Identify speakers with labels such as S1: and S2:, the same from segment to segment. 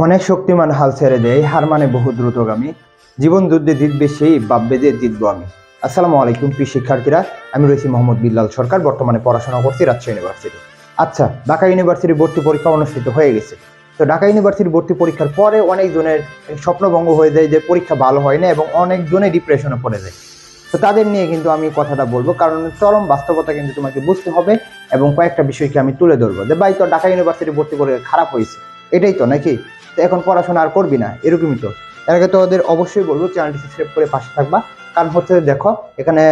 S1: অনেক শক্তিমান হাল ছেড়ে দেয়, হার মানে বহু দ্রুতগামী। জীবন যুদ্ধে জিতবে সেই, ভাববে যে জিতবো আমি। আসসালামু আলাইকুম প্রিয় শিক্ষার্থীরা, আমি রয়েছি মোহাম্মদ বিল্লাল সরকার। বর্তমানে পড়াশোনা করছি রাজশাহী ইউনিভার্সিটি। আচ্ছা, ঢাকা ইউনিভার্সিটির ভর্তি পরীক্ষা অনুষ্ঠিত হয়ে গেছে। তো ঢাকা ইউনিভার্সিটির ভর্তি পরীক্ষার পরে অনেকজনের স্বপ্নভঙ্গ হয়ে যায় যে পরীক্ষা ভালো হয় না, এবং অনেকজনে ডিপ্রেশনে পড়ে যায়। তো তাদের নিয়ে কিন্তু আমি কথাটা বলবো, কারণ চরম বাস্তবতা কিন্তু তোমাকে বুঝতে হবে, এবং কয়েকটা বিষয়কে আমি তুলে ধরবো যে ভাই, তো ঢাকা ইউনিভার্সিটি ভর্তি করে খারাপ হয়েছে, এটাই তো নাকি? তো এখন পড়াশোনা আর করবি না, এরকমই তো। এর আগে তো ওদের অবশ্যই বলবো চ্যানেলটি সাবস্ক্রাইব করে পাশে থাকবা। কারণ হচ্ছে দেখো, এখানে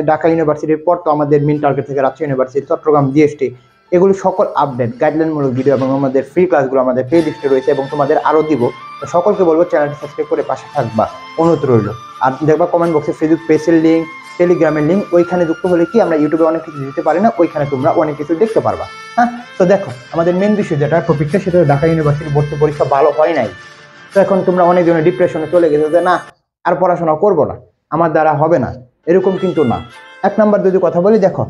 S1: ঢাকা ইউনিভার্সিটির পর তো আমাদের মেন টার্গেট থেকে রাজশাহী ইউনিভার্সিটি, চট্টগ্রাম, জিএসটি, এগুলো সকল আপডেট গাইডলাইনমূলক ভিডিও এবং আমাদের ফ্রি ক্লাসগুলো আমাদের প্লে লিস্টে রয়েছে, এবং তোমাদের আরও দিব। তো সকলকে বলবো চ্যানেলটি সাবস্ক্রাইব করে পাশে থাকবা, অনুরোধ রইল। আর দেখবা কমেন্ট বক্সে ফেসবুক পেজের লিঙ্ক, টেলিগ্রামের লিঙ্ক, ওইখানে যুক্ত হলে কি আমরা ইউটিউবে অনেক কিছু দিতে পারি না, ওইখানে তোমরা অনেক কিছু দেখতে পারবা। হ্যাঁ, তো দেখো আমাদের মেন বিষয় যেটা টপিকটা, সেটা ঢাকা ইউনিভার্সিটির ভর্তি পরীক্ষা ভালো হয় নাই। তো এখন তোমরা অনেকজনের ডিপ্রেশনে চলে গেছো যে না, আর পড়াশোনা করবো না, আমার দ্বারা হবে না। এরকম কিন্তু না। এক নাম্বার যদি কথা বলি, দেখো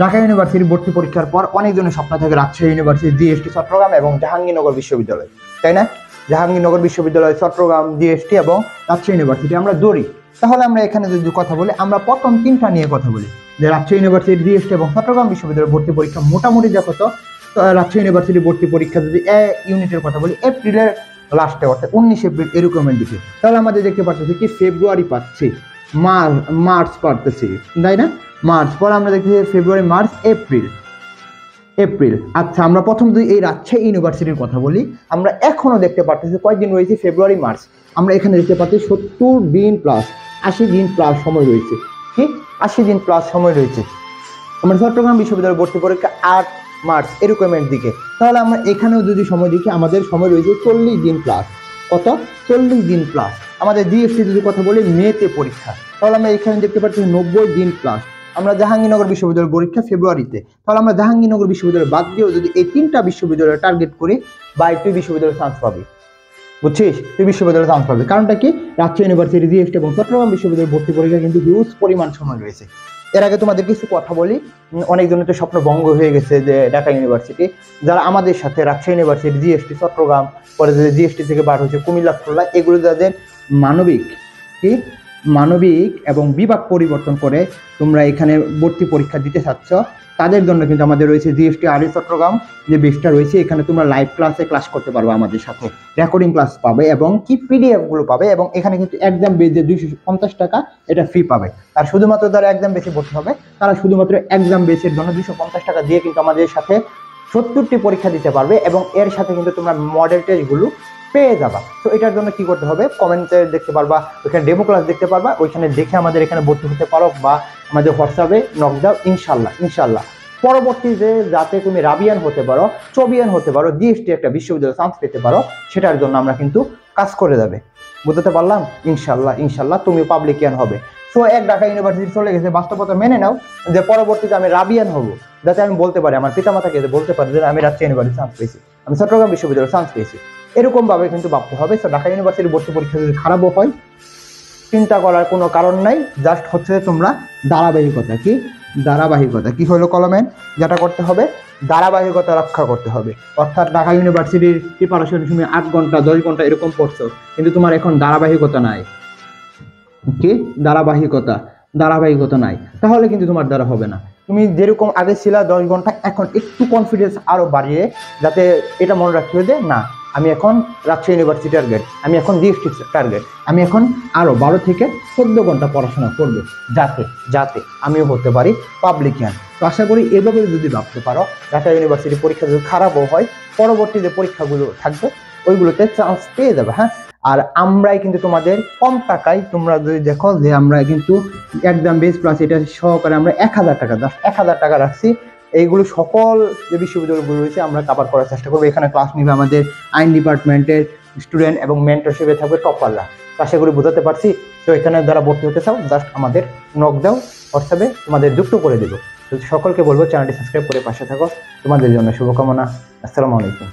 S1: ঢাকা ইউনিভার্সিটির ভর্তি পরীক্ষার পর অনেকজনের স্বপ্ন থাকে রাজশাহী ইউনিভার্সিটি, জিএসটি, চট্টগ্রাম এবং জাহাঙ্গীরনগর বিশ্ববিদ্যালয়, তাই না? জাহাঙ্গীরনগর বিশ্ববিদ্যালয়, চট্টগ্রাম, জিএসটি এবং রাজশাহী ইউনিভার্সিটি আমরা দৌড়ি। তাহলে আমরা এখানে যদি কথা বলি, আমরা প্রথম তিনটা নিয়ে কথা বলি, যে রাজশাহী ইউনিভার্সিটি, জিএসটি এবং চট্টগ্রাম বিশ্ববিদ্যালয়ের ভর্তি পরীক্ষা মোটামুটি দেখো তো। রাজশাহী ইউনিভার্সিটির ভর্তি পরীক্ষা যদি ইউনিটের কথা বলি, এপ্রিলের লাস্টে, অর্থাৎ 19 এপ্রিল এরকমের দিকে, তাহলে আমাদের দেখতে পাচ্ছি কি ফেব্রুয়ারি পাচ্ছি, মার্চ পাচ্ছি, তাই না? মার্চ পর আমরা দেখছি ফেব্রুয়ারি, মার্চ, এপ্রিল। আচ্ছা, আমরা প্রথম যদি এই রাজশাহী ইউনিভার্সিটির কথা বলি, আমরা এখনো দেখতে পাচ্ছি কয়েকদিন রয়েছে, ফেব্রুয়ারি, মার্চ, আমরা এখানে দেখতে পাচ্ছি 70 দিন প্লাস, 80 দিন প্লাস সময় রয়েছে। কি 80 দিন প্লাস সময় রয়েছে। আমরা চট্টগ্রাম বিশ্ববিদ্যালয় ভর্তি পরীক্ষা 8 মার্চ এরকমের দিকে, তাহলে আমরা এখানেও যদি সময় দেখি, আমাদের সময় রয়েছে 40 দিন প্লাস। কত? 40 দিন প্লাস। আমাদের জিএসটি যদি কথা বলি, মেতে পরীক্ষা, তাহলে আমরা এখানে দেখতে পাচ্ছি 90 দিন প্লাস। আমরা জাহাঙ্গীরনগর বিশ্ববিদ্যালয়ের পরীক্ষা ফেব্রুয়ারিতে, তাহলে আমরা জাহাঙ্গীরনগর বিশ্ববিদ্যালয় বাদ দিয়েও যদি এই তিনটা বিশ্ববিদ্যালয় টার্গেট করি, বা তুই বিশ্ববিদ্যালয়ে চান্স পাবি, বুঝছিস? তুই বিশ্ববিদ্যালয়ে চান্স পাবি। কারণটা কি? রাজশাহী ইউনিভার্সিটি, জিএসটি এবং চট্টগ্রাম বিশ্ববিদ্যালয়ের ভর্তি পরীক্ষা কিন্তু হিউজ পরিমাণ সময় রয়েছে। এর আগে তোমাদের কিছু কথা বলি, অনেকজনের তো স্বপ্ন ভঙ্গ হয়ে গেছে যে ঢাকা ইউনিভার্সিটি, যারা আমাদের সাথে রাজশাহী ইউনিভার্সিটি, জিএসটি, চট্টগ্রাম, পরে যে জিএসটি থেকে বার হয়েছে কুমিল্লা, খুলনা, এগুলো যাদের মানবিক এবং বিভাগ পরিবর্তন করে তোমরা এখানে ভর্তি পরীক্ষা দিতে চাচ্ছ, তাদের জন্য কিন্তু আমাদের রয়েছে জিএসটি আর চট্টগ্রাম যে বেসটা রয়েছে, এখানে তোমরা লাইভ ক্লাস করতে পারবে আমাদের সাথে, রেকর্ডিং ক্লাস পাবে এবং কি পিডিএফ গুলো পাবে, এবং এখানে কিন্তু এক্সাম বেস যে 250 টাকা এটা ফি পাবে। আর শুধুমাত্র যারা এক্সাম বেসে ভর্তি হবে, তারা শুধুমাত্র এক্সাম বেসের জন্য 250 টাকা দিয়ে কিন্তু আমাদের সাথে 70টি পরীক্ষা দিতে পারবে, এবং এর সাথে কিন্তু তোমরা মডেল টেস্টগুলো পেয়ে যাবা। তো এটার জন্য কি করতে হবে? কমেন্টে দেখতে পারবা, ওইখানে ডেমো ক্লাস দেখতে পারবা, ওইখানে দেখে আমাদের এখানে ভর্তি হতে পারো, বা আমাদের হোয়াটসঅ্যাপে নক দাও। ইনশাল্লাহ পরবর্তীতে যাতে তুমি রাবিয়ান হতে পারো, চবিয়ান হতে পারো, জিএসটি একটা বিশ্ববিদ্যালয়ে চান্স পেতে পারো, সেটার জন্য আমরা কিন্তু কাজ করে যাবে। বুঝতে পারলাম? ইনশাল্লাহ তুমিও পাবলিকিয়ান হবে। সো এক ঢাকা ইউনিভার্সিটি চলে গেছে, বাস্তবতা মেনে নাও যে পরবর্তীতে আমি রাবিয়ান হব, যাতে আমি বলতে পারি, আমার পিতামাতাকে বলতে পারি যে আমি রাজশাহী ইউনিভার্সিটি চান্স পেয়েছি, আমি চট্টগ্রাম বিশ্ববিদ্যালয়ে চান্স পেয়েছি। এরকম ভাবে কিন্তু ভাবতে হবে। তো ঢাকা ইউনিভার্সিটির ভর্তি পরীক্ষা যদি খারাপও হয়, চিন্তা করার কোনো কারণ নাই। জাস্ট হচ্ছে তোমরা ধারাবাহিকতা কি হলো কলমেন, যেটা করতে হবে, ধারাবাহিকতা রক্ষা করতে হবে। অর্থাৎ ঢাকা ইউনিভার্সিটির প্রিপারেশন তুমি 8 ঘন্টা 10 ঘন্টা এরকম পড়ছো, কিন্তু তোমার এখন ধারাবাহিকতা নাই। কি ধারাবাহিকতা নাই, তাহলে কিন্তু তোমার দ্বারা হবে না। তুমি যেরকম আগে ছিলা 10 ঘন্টা, এখন একটু কনফিডেন্স আরো বাড়িয়ে, যাতে এটা মনে রাখতে হবে যে না, আমি এখন রাজশাহী ইউনিভার্সিটি টার্গেট, আমি এখন জিএসটি টার্গেট, আমি এখন আরো 12 থেকে 14 ঘন্টা পড়াশোনা করবো, যাতে আমিও হতে পারি পাবলিকিয়ান। তো আশা করি এভাবে যদি ভাবতে পারো, ঢাকা ইউনিভার্সিটি পরীক্ষা যদি খারাপও হয়, পরবর্তী যে পরীক্ষাগুলো থাকবে ওইগুলোতে চান্স পেয়ে যাবে। হ্যাঁ, আর আমরাই কিন্তু তোমাদের কম টাকায়, তোমরা যদি দেখো যে আমরা কিন্তু এক্সাম বেস প্লাস এটা সহকারে আমরা 1000 টাকা, জাস্ট 1000 টাকা রাখছি। এইগুলো সকল যে বিশ্ববিদ্যালয়গুলো রয়েছে আমরা কভার করার চেষ্টা করবো। এখানে ক্লাস নিবে আমাদের আইন ডিপার্টমেন্টের স্টুডেন্ট, এবং মেন্টরশিপে থাকবে টপাররা। আশা করি বোঝাতে পারছি। তো এখানে যারা ভর্তি হতে চাও, জাস্ট আমাদের নক দাও, হোয়াটসঅ্যাপে তোমাদের যুক্ত করে দেবো। তো সকলকে বলবো চ্যানেলটি সাবস্ক্রাইব করে পাশে থাকো। তোমাদের জন্য শুভকামনা। আসসালামু আলাইকুম।